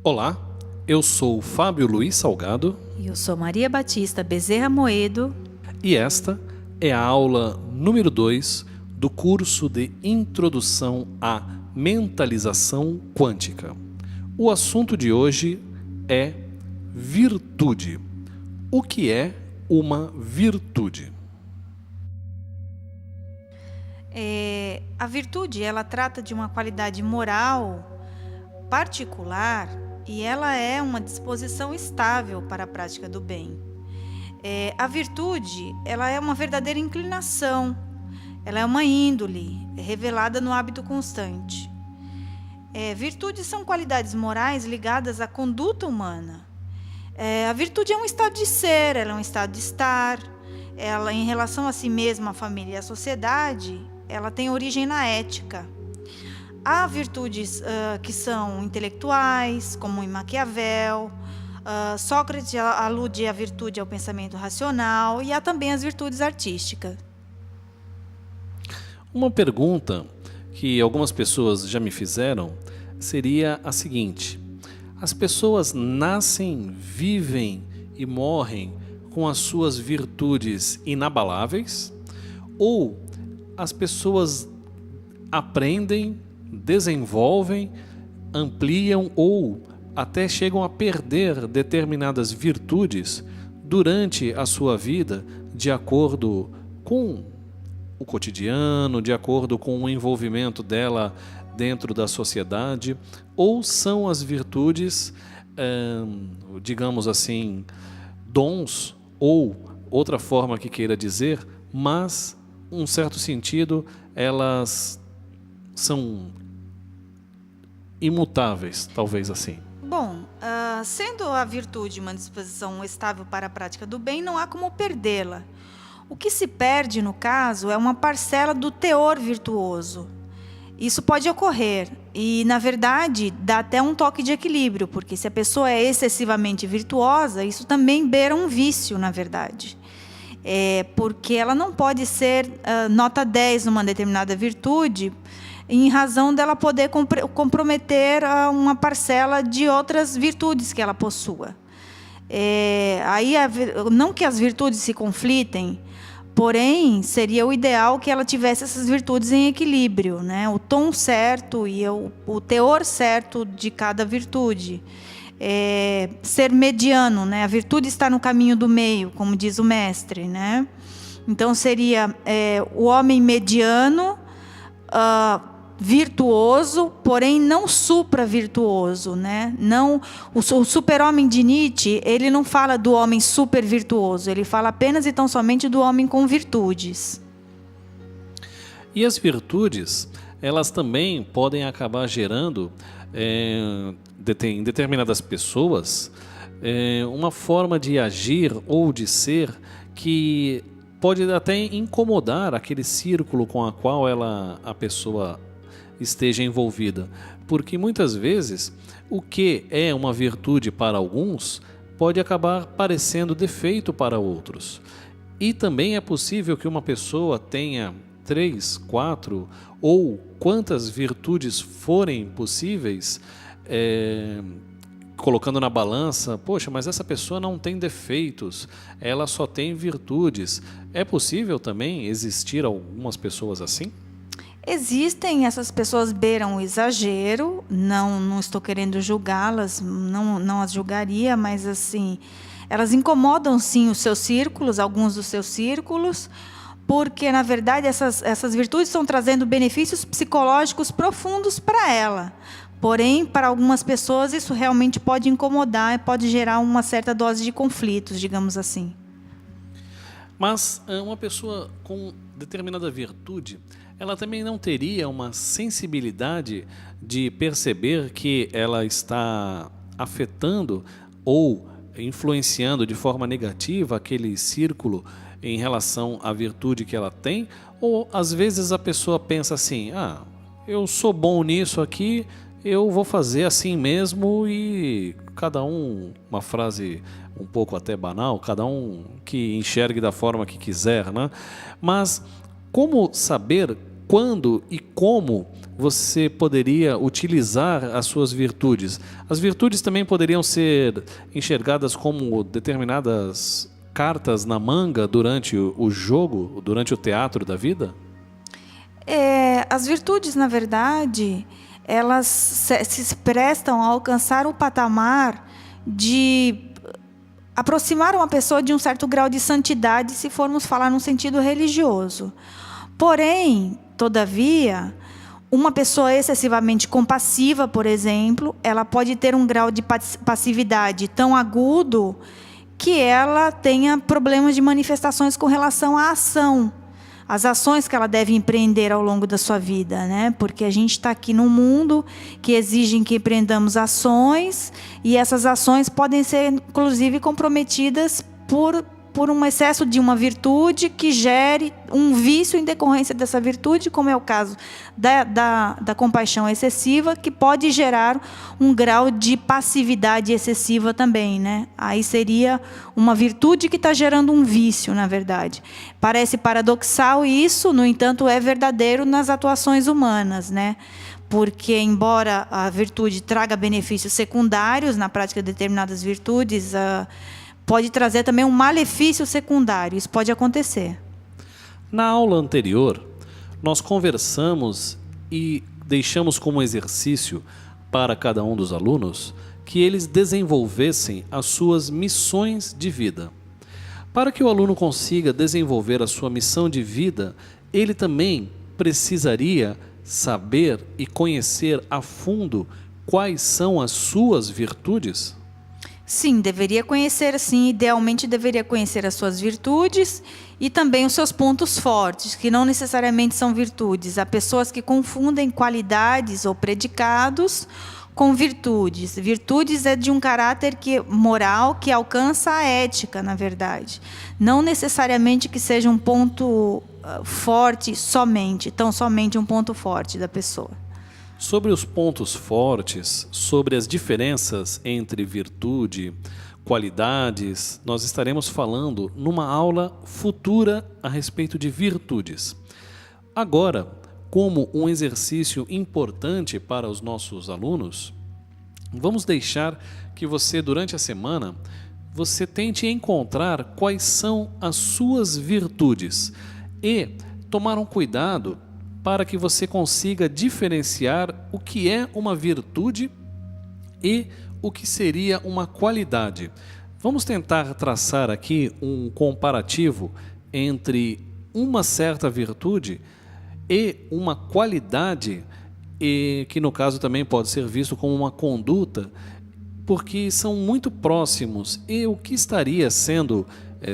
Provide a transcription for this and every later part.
Olá, eu sou Fábio Luiz Salgado E eu sou Maria Batista Bezerra Moedo. e esta é a aula número 2 do curso de Introdução à Mentalização Quântica. O assunto de hoje é virtude. O que é uma virtude? A virtude, ela trata de uma qualidade moral particular e ela é uma disposição estável para a prática do bem. A virtude, ela é uma verdadeira inclinação, ela é uma índole revelada no hábito constante. Virtudes são qualidades morais ligadas à conduta humana. A virtude é um estado de ser, ela é um estado de estar. Ela, em relação a si mesma, a família e a sociedade, ela tem origem na ética. Há virtudes que são intelectuais, como em Maquiavel. Sócrates alude à virtude ao pensamento racional, e há também as virtudes artísticas. Uma pergunta que algumas pessoas já me fizeram seria a seguinte: as pessoas nascem, vivem e morrem com as suas virtudes inabaláveis? Ou as pessoas aprendem, desenvolvem, ampliam ou até chegam a perder determinadas virtudes durante a sua vida, de acordo com o cotidiano, de acordo com o envolvimento dela dentro da sociedade? Ou são as virtudes, digamos assim, dons, ou outra forma que queira dizer, mas, em um certo sentido, elas são imutáveis, talvez assim? Bom, sendo a virtude uma disposição estável para a prática do bem, não há como perdê-la. O que se perde, no caso, é uma parcela do teor virtuoso. Isso pode ocorrer e, na verdade, dá até um toque de equilíbrio, porque se a pessoa é excessivamente virtuosa, isso também beira um vício, na verdade. Porque ela não pode ser nota 10 numa determinada virtude, em razão dela poder comprometer uma parcela de outras virtudes que ela possua. Não que as virtudes se conflitem, porém, seria o ideal que ela tivesse essas virtudes em equilíbrio, né? O tom certo e o teor certo de cada virtude. Ser mediano, né? A virtude está no caminho do meio, como diz o mestre, né? Então, seria o homem mediano, virtuoso, porém não supra-virtuoso, né? Não, o super-homem de Nietzsche, ele não fala do homem super-virtuoso, ele fala apenas e tão somente do homem com virtudes. E as virtudes, elas também podem acabar gerando, em determinadas pessoas, uma forma de agir ou de ser que pode até incomodar aquele círculo com a qual a pessoa esteja envolvida, porque muitas vezes o que é uma virtude para alguns pode acabar parecendo defeito para outros. E também é possível que uma pessoa tenha 3, 4 ou quantas virtudes forem possíveis, colocando na balança: poxa, mas essa pessoa não tem defeitos, ela só tem virtudes. É possível também existir algumas pessoas assim? Existem, essas pessoas beiram o exagero, não estou querendo julgá-las, não as julgaria, mas assim, elas incomodam sim os seus círculos, alguns dos seus círculos, porque na verdade essas virtudes estão trazendo benefícios psicológicos profundos para ela. Porém, para algumas pessoas isso realmente pode incomodar e pode gerar uma certa dose de conflitos, digamos assim. Mas uma pessoa com determinada virtude, ela também não teria uma sensibilidade de perceber que ela está afetando ou influenciando de forma negativa aquele círculo em relação à virtude que ela tem? Ou às vezes a pessoa pensa assim: eu sou bom nisso aqui, eu vou fazer assim mesmo, e cada um, uma frase um pouco até banal, cada um que enxergue da forma que quiser, né? Mas como saber quando e como você poderia utilizar as suas virtudes? As virtudes também poderiam ser enxergadas como determinadas cartas na manga durante o jogo, durante o teatro da vida? As virtudes, na verdade, elas se prestam a alcançar o patamar de aproximar uma pessoa de um certo grau de santidade, se formos falar num sentido religioso. Porém, todavia, uma pessoa excessivamente compassiva, por exemplo, ela pode ter um grau de passividade tão agudo que ela tenha problemas de manifestações com relação à ação, as ações que ela deve empreender ao longo da sua vida, né? Porque a gente está aqui num mundo que exige que empreendamos ações, e essas ações podem ser, inclusive, comprometidas por um excesso de uma virtude que gere um vício em decorrência dessa virtude, como é o caso da compaixão excessiva, que pode gerar um grau de passividade excessiva também, né? Aí seria uma virtude que está gerando um vício, na verdade. Parece paradoxal isso, no entanto, é verdadeiro nas atuações humanas, né? Porque, embora a virtude traga benefícios secundários na prática de determinadas virtudes, pode trazer também um malefício secundário. Isso pode acontecer. Na aula anterior, nós conversamos e deixamos como exercício para cada um dos alunos que eles desenvolvessem as suas missões de vida. Para que o aluno consiga desenvolver a sua missão de vida, ele também precisaria saber e conhecer a fundo quais são as suas virtudes? Sim, deveria conhecer, sim, idealmente deveria conhecer as suas virtudes e também os seus pontos fortes, que não necessariamente são virtudes. Há pessoas que confundem qualidades ou predicados com virtudes. Virtudes é de um caráter moral que alcança a ética, na verdade. Não necessariamente que seja um ponto forte somente, tão somente um ponto forte da pessoa. Sobre os pontos fortes, sobre as diferenças entre virtude, qualidades, nós estaremos falando numa aula futura a respeito de virtudes. Agora, como um exercício importante para os nossos alunos, vamos deixar que você, durante a semana, você tente encontrar quais são as suas virtudes e tomar um cuidado para que você consiga diferenciar o que é uma virtude e o que seria uma qualidade. Vamos tentar traçar aqui um comparativo entre uma certa virtude e uma qualidade, e que no caso também pode ser visto como uma conduta, porque são muito próximos. E o que estaria sendo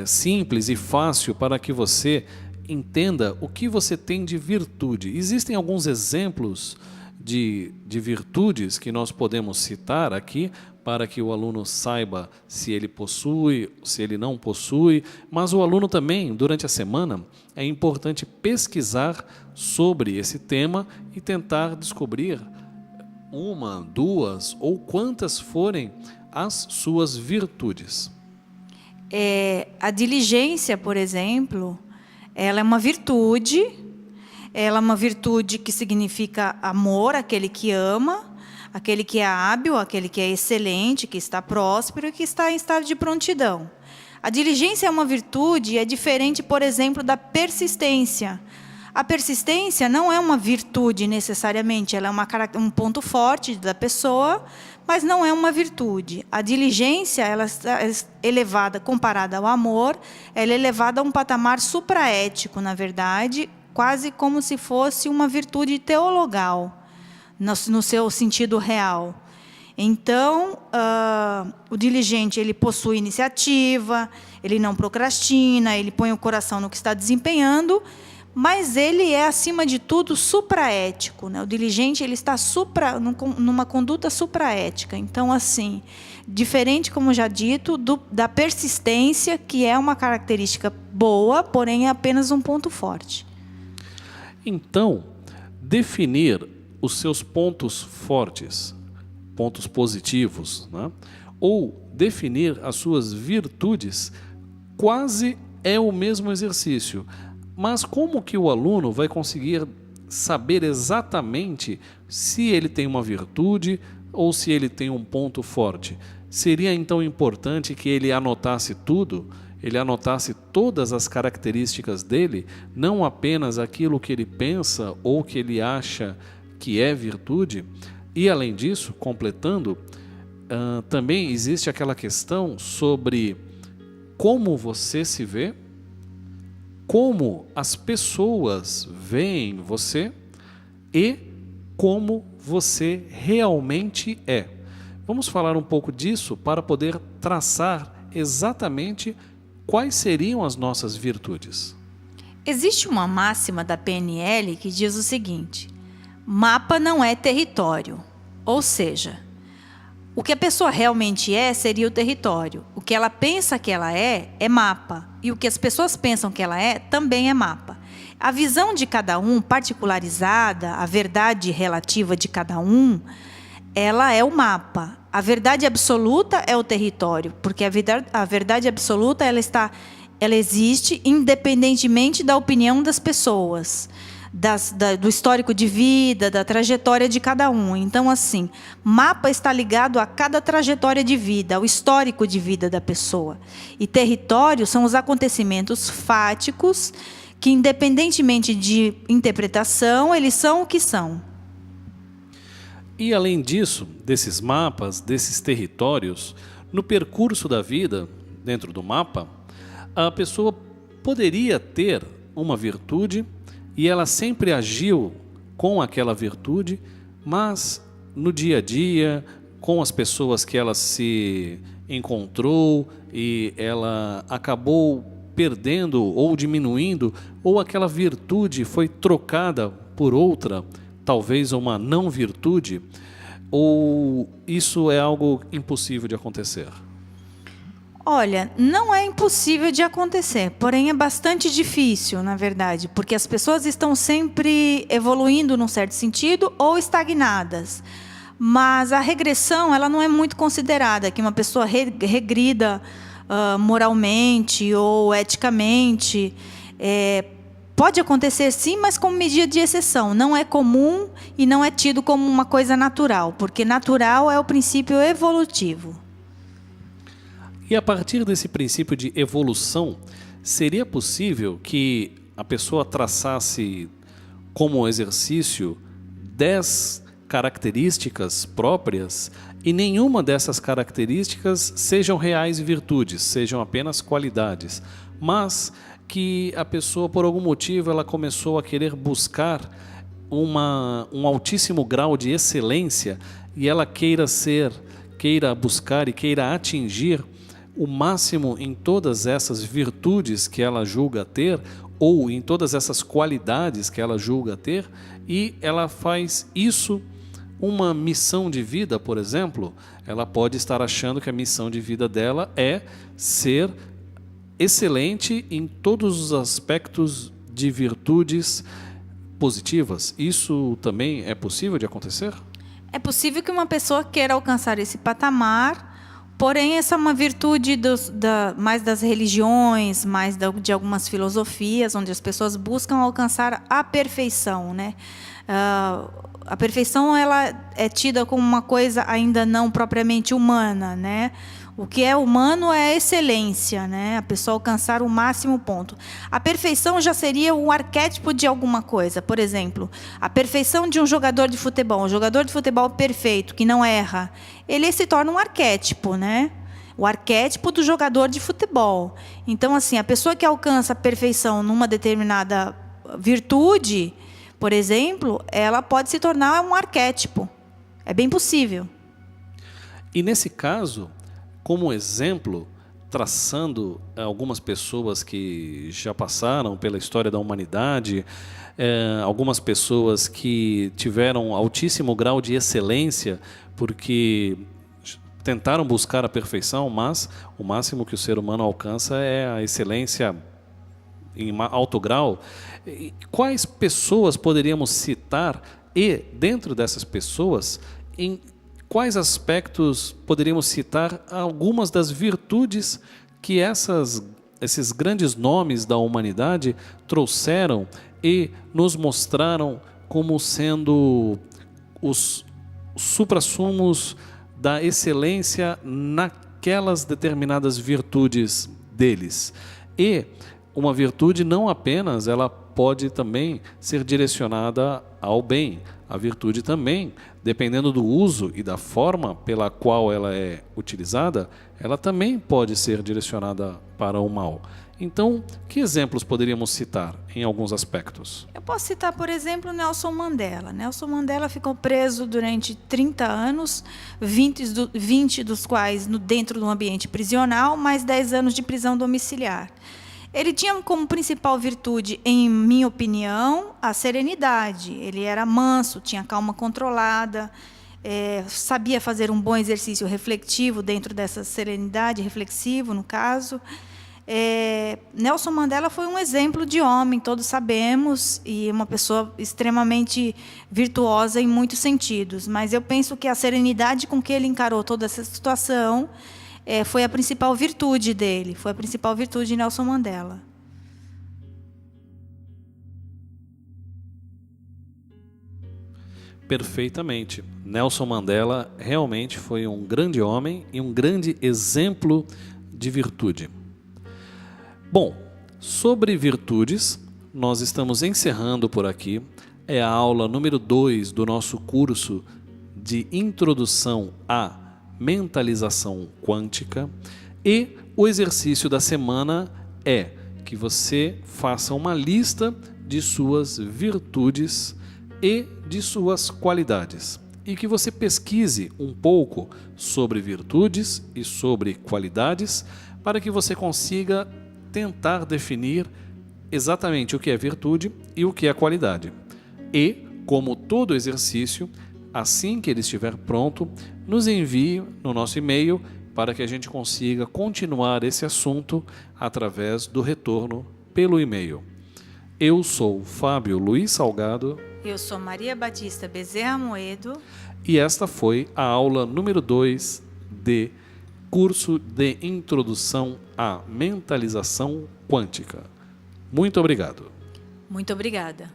simples e fácil para que você entenda o que você tem de virtude. Existem alguns exemplos de virtudes que nós podemos citar aqui para que o aluno saiba se ele possui, se ele não possui, mas o aluno também, durante a semana, é importante pesquisar sobre esse tema e tentar descobrir uma, duas ou quantas forem as suas virtudes. A diligência, por exemplo, ela é uma virtude. Ela é uma virtude que significa amor, aquele que ama, aquele que é hábil, aquele que é excelente, que está próspero e que está em estado de prontidão. A diligência é uma virtude e é diferente, por exemplo, da persistência. A persistência não é uma virtude necessariamente, ela é um ponto forte da pessoa, mas não é uma virtude. A diligência, ela está elevada, comparada ao amor, ela é elevada a um patamar supraético, na verdade, quase como se fosse uma virtude teologal, no seu sentido real. Então, o diligente, ele possui iniciativa, ele não procrastina, ele põe o coração no que está desempenhando, mas ele é, acima de tudo, supraético, né? O diligente, ele está numa conduta supraética. Então, assim, diferente, como já dito, da persistência, que é uma característica boa, porém é apenas um ponto forte. Então, definir os seus pontos fortes, pontos positivos, né? Ou definir as suas virtudes, quase é o mesmo exercício. Mas como que o aluno vai conseguir saber exatamente se ele tem uma virtude ou se ele tem um ponto forte. Seria então importante que ele anotasse tudo, ele anotasse todas as características dele, não apenas aquilo que ele pensa ou que ele acha que é virtude. E além disso, completando, também existe aquela questão sobre como você se vê, como as pessoas veem você e como você realmente é. Vamos falar um pouco disso para poder traçar exatamente quais seriam as nossas virtudes. Existe uma máxima da PNL que diz o seguinte: mapa não é território. Ou seja, o que a pessoa realmente é seria o território. O que ela pensa que ela é mapa. E o que as pessoas pensam que ela é também é mapa. A visão de cada um, particularizada, a verdade relativa de cada um, ela é o mapa. A verdade absoluta é o território, porque a verdade absoluta ela existe independentemente da opinião das pessoas, do histórico de vida, da trajetória de cada um. Então, assim, mapa está ligado a cada trajetória de vida, ao histórico de vida da pessoa. E território são os acontecimentos fáticos que, independentemente de interpretação, eles são o que são. E além disso, desses mapas, desses territórios, no percurso da vida, dentro do mapa, a pessoa poderia ter uma virtude e ela sempre agiu com aquela virtude, mas no dia a dia, com as pessoas que ela se encontrou e ela acabou perdendo ou diminuindo, ou aquela virtude foi trocada por outra, talvez uma não virtude, ou isso é algo impossível de acontecer? Olha, não é impossível de acontecer, porém é bastante difícil, na verdade, porque as pessoas estão sempre evoluindo num certo sentido ou estagnadas. Mas a regressão, ela não é muito considerada, que uma pessoa regrida moralmente ou eticamente. Pode acontecer sim, mas como medida de exceção. Não é comum e não é tido como uma coisa natural, porque natural é o princípio evolutivo. E a partir desse princípio de evolução, seria possível que a pessoa traçasse como exercício 10 características próprias e nenhuma dessas características sejam reais virtudes, sejam apenas qualidades, mas que a pessoa, por algum motivo, ela começou a querer buscar um altíssimo grau de excelência e ela queira buscar e queira atingir o máximo em todas essas virtudes que ela julga ter ou em todas essas qualidades que ela julga ter, e ela faz isso uma missão de vida, por exemplo. Ela pode estar achando que a missão de vida dela é ser excelente em todos os aspectos de virtudes positivas. Isso também é possível de acontecer? É possível que uma pessoa queira alcançar esse patamar, porém essa é uma virtude mais das religiões, mais de algumas filosofias, onde as pessoas buscam alcançar a perfeição, né? A perfeição, ela é tida como uma coisa ainda não propriamente humana, né? O que é humano é a excelência, né? A pessoa alcançar o máximo ponto. A perfeição já seria um arquétipo de alguma coisa. Por exemplo, a perfeição de um jogador de futebol. Um jogador de futebol perfeito, que não erra, ele se torna um arquétipo, né? O arquétipo do jogador de futebol. Então, assim, a pessoa que alcança a perfeição numa determinada virtude, por exemplo, ela pode se tornar um arquétipo. É bem possível. E nesse caso, como exemplo, traçando algumas pessoas que já passaram pela história da humanidade, algumas pessoas que tiveram altíssimo grau de excelência porque tentaram buscar a perfeição, mas o máximo que o ser humano alcança é a excelência em alto grau. Quais pessoas poderíamos citar e, dentro dessas pessoas, em quais aspectos poderíamos citar algumas das virtudes que esses grandes nomes da humanidade trouxeram e nos mostraram como sendo os suprassumos da excelência naquelas determinadas virtudes deles. E uma virtude não apenas, ela pode também ser direcionada ao bem. A virtude também, dependendo do uso e da forma pela qual ela é utilizada, ela também pode ser direcionada para o mal. Então, que exemplos poderíamos citar em alguns aspectos? Eu posso citar, por exemplo, Nelson Mandela. Nelson Mandela ficou preso durante 30 anos, 20 dos quais dentro do ambiente prisional, mais 10 anos de prisão domiciliar. Ele tinha como principal virtude, em minha opinião, a serenidade. Ele era manso, tinha calma controlada, sabia fazer um bom exercício refletivo dentro dessa serenidade, reflexivo, no caso. Nelson Mandela foi um exemplo de homem, todos sabemos, e uma pessoa extremamente virtuosa em muitos sentidos. Mas eu penso que a serenidade com que ele encarou toda essa situação foi a principal virtude dele, foi a principal virtude de Nelson Mandela. Perfeitamente. Nelson Mandela realmente foi um grande homem e um grande exemplo de virtude. Bom, sobre virtudes, nós estamos encerrando por aqui. É a aula número 2 do nosso curso de Introdução à Mentalização Quântica. E o exercício da semana é que você faça uma lista de suas virtudes e de suas qualidades. E que você pesquise um pouco sobre virtudes e sobre qualidades para que você consiga tentar definir exatamente o que é virtude e o que é qualidade. E, como todo exercício, assim que ele estiver pronto, nos envie no nosso e-mail para que a gente consiga continuar esse assunto através do retorno pelo e-mail. Eu sou Fábio Luiz Salgado. Eu sou Maria Batista Bezerra Moedo. E esta foi a aula número 2 de curso de Introdução à Mentalização Quântica. Muito obrigado. Muito obrigada.